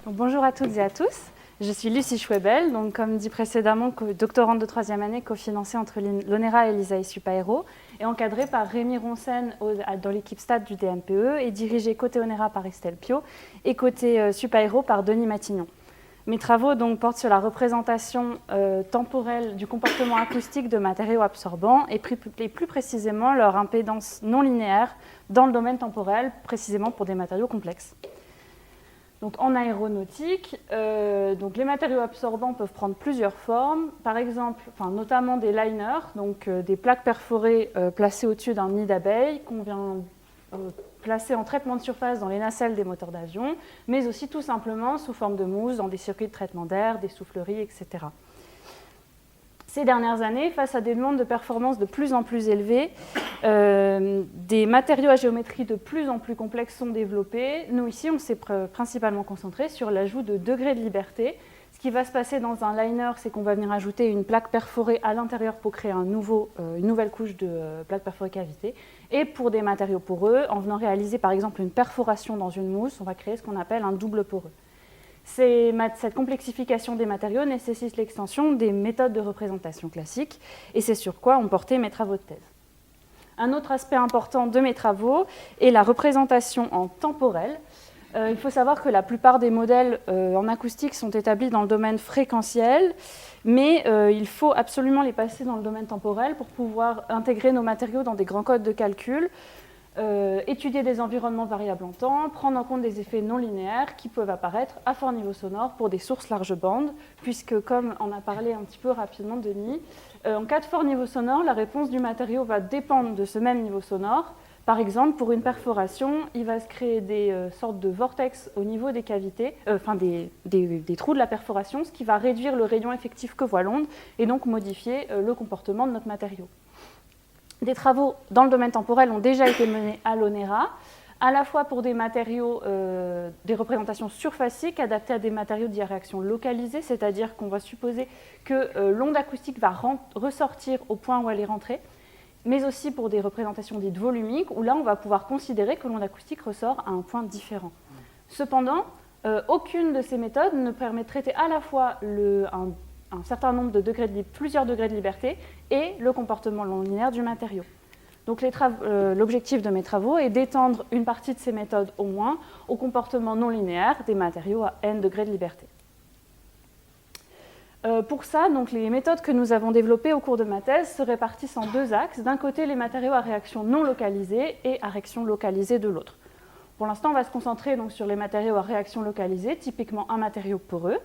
Donc, bonjour à toutes et à tous. Je suis Lucie Schwebel, donc, comme dit précédemment, doctorante de troisième année cofinancée entre l'ONERA et l'ISAE Supaéro et encadrée par Rémi Ronsen dans l'équipe STAD du DMPE et dirigée côté ONERA par Estelle Pio et côté Supaéro par Denis Matignon. Mes travaux donc, portent sur la représentation temporelle du comportement acoustique de matériaux absorbants et plus précisément leur impédance non linéaire dans le domaine temporel, précisément pour des matériaux complexes. Donc, en aéronautique, les matériaux absorbants peuvent prendre plusieurs formes, par exemple, notamment des liners, donc des plaques perforées placées au-dessus d'un nid d'abeilles qu'on vient placer en traitement de surface dans les nacelles des moteurs d'avion, mais aussi tout simplement sous forme de mousse dans des circuits de traitement d'air, des souffleries, etc. Ces dernières années, face à des demandes de performance de plus en plus élevées, des matériaux à géométrie de plus en plus complexes sont développés. Nous, ici, on s'est principalement concentré sur l'ajout de degrés de liberté. Ce qui va se passer dans un liner, c'est qu'on va venir ajouter une plaque perforée à l'intérieur pour créer une nouvelle couche de plaque perforée cavité. Et pour des matériaux poreux, en venant réaliser par exemple une perforation dans une mousse, on va créer ce qu'on appelle un double poreux. Cette complexification des matériaux nécessite l'extension des méthodes de représentation classiques, et c'est sur quoi ont porté mes travaux de thèse. Un autre aspect important de mes travaux est la représentation en temporel. Il faut savoir que la plupart des modèles en acoustique sont établis dans le domaine fréquentiel, mais il faut absolument les passer dans le domaine temporel pour pouvoir intégrer nos matériaux dans des grands codes de calcul, étudier des environnements variables en temps, prendre en compte des effets non linéaires qui peuvent apparaître à fort niveau sonore pour des sources large bande, puisque, comme on a parlé un petit peu rapidement, Denis, en cas de fort niveau sonore, la réponse du matériau va dépendre de ce même niveau sonore. Par exemple, pour une perforation, il va se créer des sortes de vortex au niveau des cavités, des trous de la perforation, ce qui va réduire le rayon effectif que voit l'onde et donc modifier le comportement de notre matériau. Des travaux dans le domaine temporel ont déjà été menés à l'ONERA, à la fois pour des matériaux, des représentations surfaciques adaptées à des matériaux dits à réaction localisée, c'est-à-dire qu'on va supposer que l'onde acoustique va ressortir au point où elle est rentrée, mais aussi pour des représentations dites volumiques, où là, on va pouvoir considérer que l'onde acoustique ressort à un point différent. Cependant, aucune de ces méthodes ne permet de traiter à la fois un certain nombre de plusieurs degrés de liberté et le comportement non linéaire du matériau. Donc l'objectif de mes travaux est d'étendre une partie de ces méthodes au moins au comportement non linéaire des matériaux à n degrés de liberté. Pour ça, donc, les méthodes que nous avons développées au cours de ma thèse se répartissent en deux axes. D'un côté, les matériaux à réaction non localisée et à réaction localisée de l'autre. Pour l'instant, on va se concentrer donc, sur les matériaux à réaction localisée, typiquement un matériau poreux.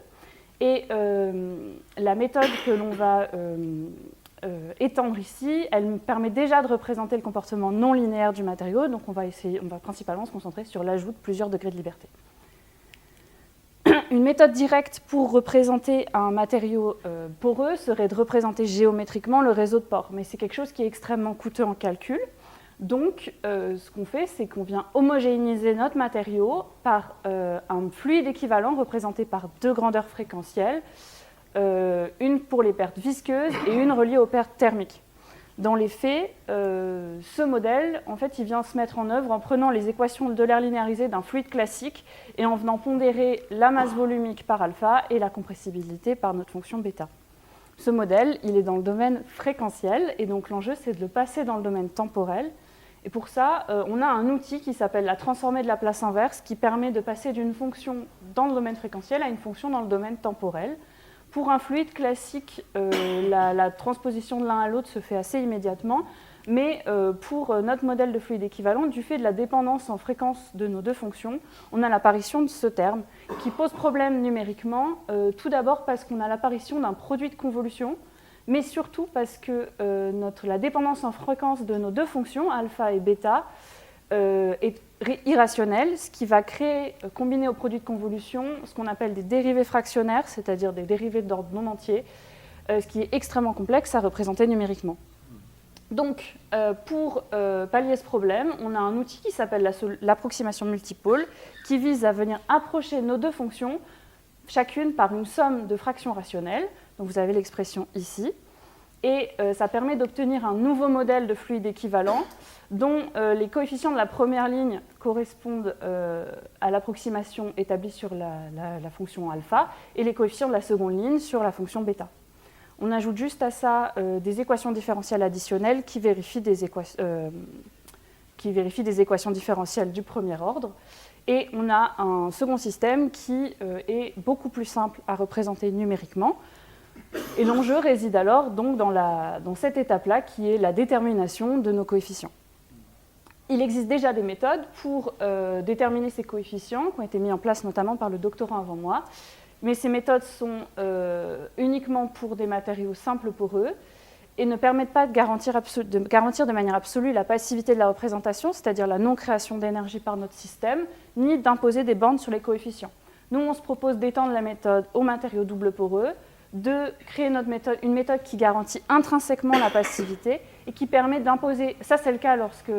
Et la méthode que l'on va étendre ici, elle permet déjà de représenter le comportement non linéaire du matériau. Donc on va principalement se concentrer sur l'ajout de plusieurs degrés de liberté. Une méthode directe pour représenter un matériau poreux serait de représenter géométriquement le réseau de pores. Mais c'est quelque chose qui est extrêmement coûteux en calcul. Donc, ce qu'on fait, c'est qu'on vient homogénéiser notre matériau par un fluide équivalent représenté par deux grandeurs fréquentielles, une pour les pertes visqueuses et une reliée aux pertes thermiques. Dans les faits, ce modèle, en fait, il vient se mettre en œuvre en prenant les équations de l'air linéarisé d'un fluide classique et en venant pondérer la masse volumique par alpha et la compressibilité par notre fonction bêta. Ce modèle, il est dans le domaine fréquentiel et donc l'enjeu, c'est de le passer dans le domaine temporel. Et pour ça, on a un outil qui s'appelle la transformée de Laplace inverse qui permet de passer d'une fonction dans le domaine fréquentiel à une fonction dans le domaine temporel. Pour un fluide classique, la transposition de l'un à l'autre se fait assez immédiatement, mais pour notre modèle de fluide équivalent, du fait de la dépendance en fréquence de nos deux fonctions, on a l'apparition de ce terme qui pose problème numériquement, tout d'abord parce qu'on a l'apparition d'un produit de convolution, mais surtout parce que la dépendance en fréquence de nos deux fonctions, alpha et bêta, est irrationnelle, ce qui va créer, combiné au produit de convolution, ce qu'on appelle des dérivées fractionnaires, c'est-à-dire des dérivées d'ordre non entier, ce qui est extrêmement complexe à représenter numériquement. Donc, pour pallier ce problème, on a un outil qui s'appelle l'approximation multipôle, qui vise à venir approcher nos deux fonctions, chacune par une somme de fractions rationnelles. Donc, vous avez l'expression ici. Et ça permet d'obtenir un nouveau modèle de fluide équivalent dont les coefficients de la première ligne correspondent à l'approximation établie sur la fonction alpha et les coefficients de la seconde ligne sur la fonction bêta. On ajoute juste à ça des équations différentielles additionnelles qui vérifient des équations différentielles du premier ordre. Et on a un second système qui est beaucoup plus simple à représenter numériquement. Et l'enjeu réside alors donc dans cette étape-là qui est la détermination de nos coefficients. Il existe déjà des méthodes pour déterminer ces coefficients qui ont été mis en place notamment par le doctorant avant moi. Mais ces méthodes sont uniquement pour des matériaux simples poreux et ne permettent pas de garantir de manière absolue la passivité de la représentation, c'est-à-dire la non-création d'énergie par notre système, ni d'imposer des bornes sur les coefficients. Nous, on se propose d'étendre la méthode aux matériaux double poreux, de créer une méthode qui garantit intrinsèquement la passivité et qui permet d'imposer, ça c'est le cas lorsque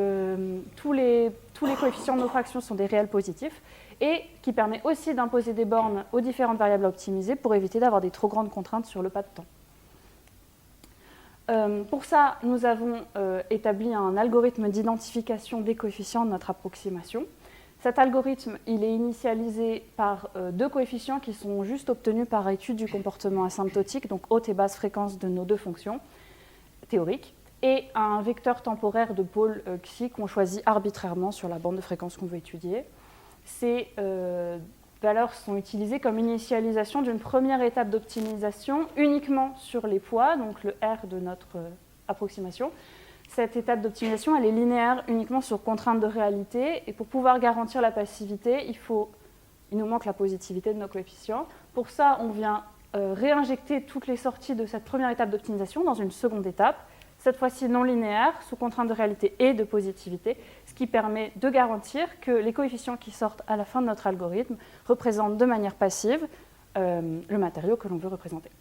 tous les coefficients de nos fractions sont des réels positifs, et qui permet aussi d'imposer des bornes aux différentes variables à optimiser pour éviter d'avoir des trop grandes contraintes sur le pas de temps. Pour ça, nous avons établi un algorithme d'identification des coefficients de notre approximation. Cet algorithme, il est initialisé par deux coefficients qui sont juste obtenus par étude du comportement asymptotique, donc haute et basse fréquence de nos deux fonctions théoriques, et un vecteur temporaire de pôle xi qu'on choisit arbitrairement sur la bande de fréquence qu'on veut étudier. Ces valeurs sont utilisées comme initialisation d'une première étape d'optimisation uniquement sur les poids, donc le R de notre approximation. Cette étape d'optimisation, elle est linéaire uniquement sur contrainte de réalité. Et pour pouvoir garantir la passivité, il nous manque la positivité de nos coefficients. Pour ça, on vient réinjecter toutes les sorties de cette première étape d'optimisation dans une seconde étape, cette fois-ci non linéaire, sous contrainte de réalité et de positivité, ce qui permet de garantir que les coefficients qui sortent à la fin de notre algorithme représentent de manière passive le matériau que l'on veut représenter.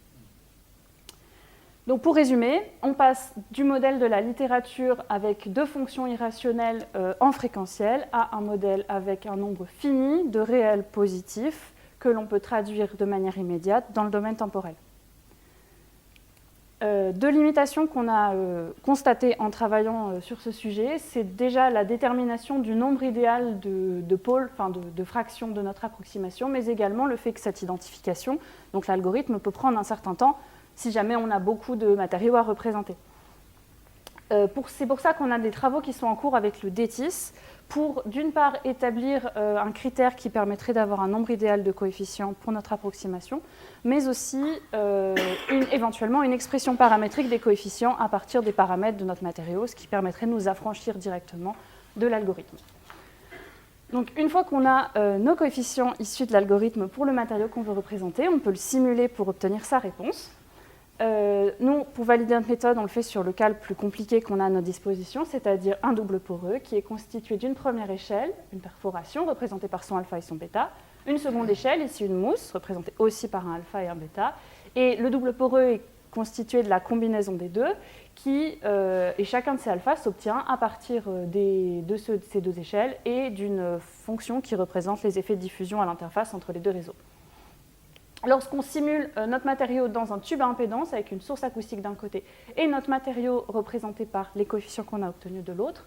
Donc pour résumer, on passe du modèle de la littérature avec deux fonctions irrationnelles en fréquentiel à un modèle avec un nombre fini de réels positifs que l'on peut traduire de manière immédiate dans le domaine temporel. Deux limitations qu'on a constatées en travaillant sur ce sujet, c'est déjà la détermination du nombre idéal de pôles, enfin de fractions de notre approximation, mais également le fait que cette identification, donc l'algorithme peut prendre un certain temps si jamais on a beaucoup de matériaux à représenter. C'est pour ça qu'on a des travaux qui sont en cours avec le DETIS pour, d'une part, établir un critère qui permettrait d'avoir un nombre idéal de coefficients pour notre approximation, mais aussi éventuellement une expression paramétrique des coefficients à partir des paramètres de notre matériau, ce qui permettrait de nous affranchir directement de l'algorithme. Donc, une fois qu'on a nos coefficients issus de l'algorithme pour le matériau qu'on veut représenter, on peut le simuler pour obtenir sa réponse. Nous, pour valider notre méthode, on le fait sur le cas le plus compliqué qu'on a à notre disposition, c'est-à-dire un double poreux qui est constitué d'une première échelle, une perforation représentée par son alpha et son bêta, une seconde échelle, ici une mousse, représentée aussi par un alpha et un bêta, et le double poreux est constitué de la combinaison des deux, et chacun de ces alphas s'obtient à partir de ces deux échelles et d'une fonction qui représente les effets de diffusion à l'interface entre les deux réseaux. Lorsqu'on simule notre matériau dans un tube à impédance avec une source acoustique d'un côté et notre matériau représenté par les coefficients qu'on a obtenus de l'autre,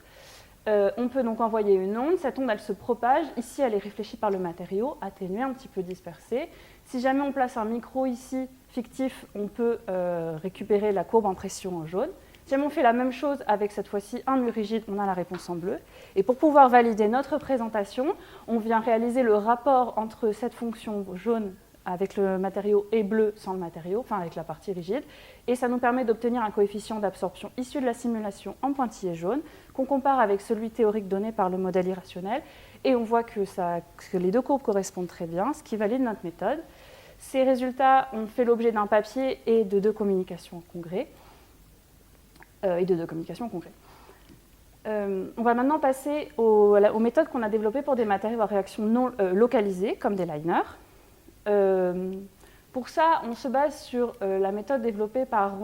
on peut donc envoyer une onde. Cette onde, elle se propage. Ici, elle est réfléchie par le matériau, atténuée, un petit peu dispersée. Si jamais on place un micro ici, fictif, on peut récupérer la courbe en pression en jaune. Si jamais on fait la même chose avec cette fois-ci un mur rigide, on a la réponse en bleu. Et pour pouvoir valider notre représentation, on vient réaliser le rapport entre cette fonction jaune avec le matériau et bleu sans le matériau, enfin avec la partie rigide, et ça nous permet d'obtenir un coefficient d'absorption issu de la simulation en pointillé jaune, qu'on compare avec celui théorique donné par le modèle irrationnel, et on voit que les deux courbes correspondent très bien, ce qui valide notre méthode. Ces résultats ont fait l'objet d'un papier et de deux communications en congrès. On va maintenant passer aux méthodes qu'on a développées pour des matériaux à réaction non localisée, comme des liners. Pour ça, on se base sur la méthode développée par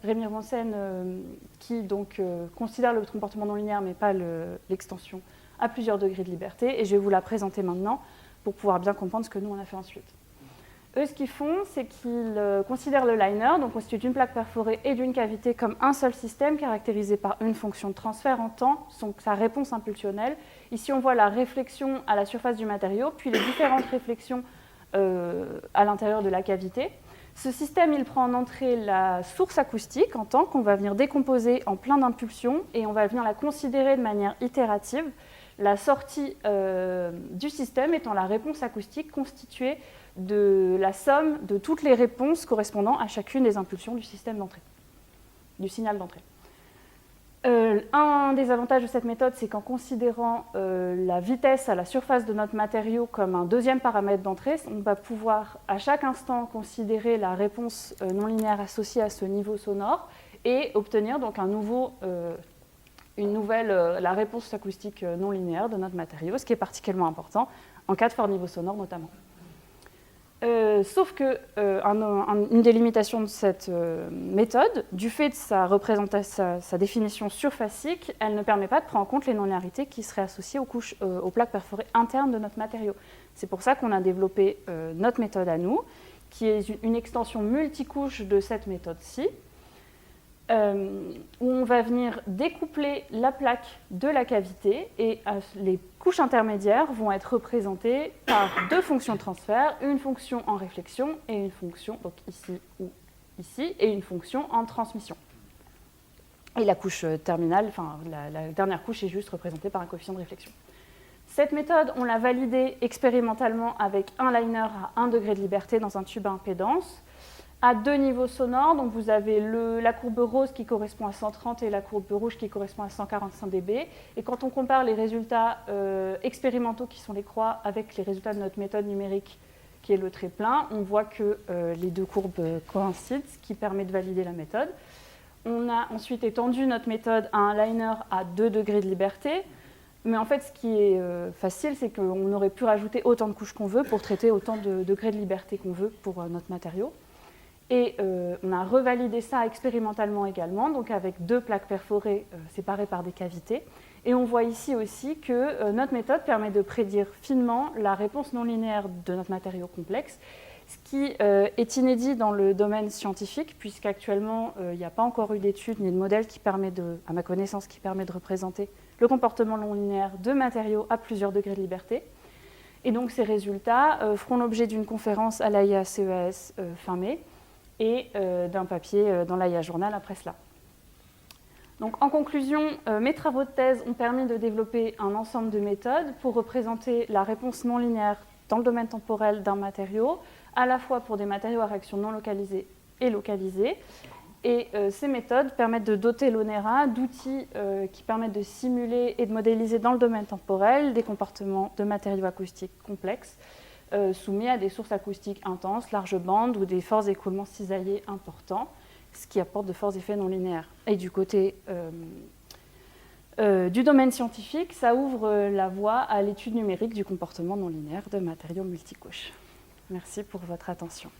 Rémi Ronsen, qui donc considère le comportement non linéaire, mais pas l'extension, à plusieurs degrés de liberté. Et je vais vous la présenter maintenant pour pouvoir bien comprendre ce que nous, on a fait ensuite. Eux, ce qu'ils font, c'est qu'ils considèrent le liner, donc constitué d'une plaque perforée et d'une cavité, comme un seul système caractérisé par une fonction de transfert en temps, sa réponse impulsionnelle. Ici, on voit la réflexion à la surface du matériau, puis les différentes réflexions à l'intérieur de la cavité. Ce système, il prend en entrée la source acoustique en temps qu'on va venir décomposer en plein d'impulsions et on va venir la considérer de manière itérative. La sortie du système étant la réponse acoustique constituée de la somme de toutes les réponses correspondant à chacune des impulsions du système d'entrée, du signal d'entrée. Un des avantages de cette méthode, c'est qu'en considérant la vitesse à la surface de notre matériau comme un deuxième paramètre d'entrée, on va pouvoir à chaque instant considérer la réponse non linéaire associée à ce niveau sonore et obtenir donc la réponse acoustique non linéaire de notre matériau, ce qui est particulièrement important en cas de fort niveau sonore notamment. Sauf que une des limitations de cette méthode, du fait de sa définition surfacique, elle ne permet pas de prendre en compte les non-linéarités qui seraient associées aux plaques perforées internes de notre matériau. C'est pour ça qu'on a développé notre méthode à nous, qui est une extension multicouche de cette méthode-ci, où on va venir découpler la plaque de la cavité et les couches intermédiaires vont être représentées par deux fonctions de transfert, une fonction en réflexion et une fonction, donc ici ou ici, et une fonction en transmission. Et la couche terminale, enfin la dernière couche est juste représentée par un coefficient de réflexion. Cette méthode, on l'a validée expérimentalement avec un liner à 1 degré de liberté dans un tube à impédance, à deux niveaux sonores. Donc vous avez la courbe rose qui correspond à 130 et la courbe rouge qui correspond à 145 dB. Et quand on compare les résultats expérimentaux qui sont les croix avec les résultats de notre méthode numérique qui est le trait plein, on voit que les deux courbes coïncident, ce qui permet de valider la méthode. On a ensuite étendu notre méthode à un liner à 2 degrés de liberté. Mais en fait, ce qui est facile, c'est qu'on aurait pu rajouter autant de couches qu'on veut pour traiter autant de degrés de liberté qu'on veut pour notre matériau. Et on a revalidé ça expérimentalement également, donc avec deux plaques perforées séparées par des cavités. Et on voit ici aussi que notre méthode permet de prédire finement la réponse non linéaire de notre matériau complexe, ce qui est inédit dans le domaine scientifique, puisqu'actuellement, il n'y a pas encore eu d'études ni de modèle qui permet à ma connaissance, qui permet de représenter le comportement non linéaire de matériaux à plusieurs degrés de liberté. Et donc ces résultats feront l'objet d'une conférence à l'AIA-CEAS fin mai, et d'un papier dans l'AIA Journal après cela. Donc, en conclusion, mes travaux de thèse ont permis de développer un ensemble de méthodes pour représenter la réponse non linéaire dans le domaine temporel d'un matériau, à la fois pour des matériaux à réaction non localisée et localisée. Et ces méthodes permettent de doter l'ONERA d'outils qui permettent de simuler et de modéliser dans le domaine temporel des comportements de matériaux acoustiques complexes, soumis à des sources acoustiques intenses, large bande ou des forts écoulements cisaillés importants, ce qui apporte de forts effets non linéaires. Et du côté du domaine scientifique, ça ouvre la voie à l'étude numérique du comportement non linéaire de matériaux multicouches. Merci pour votre attention.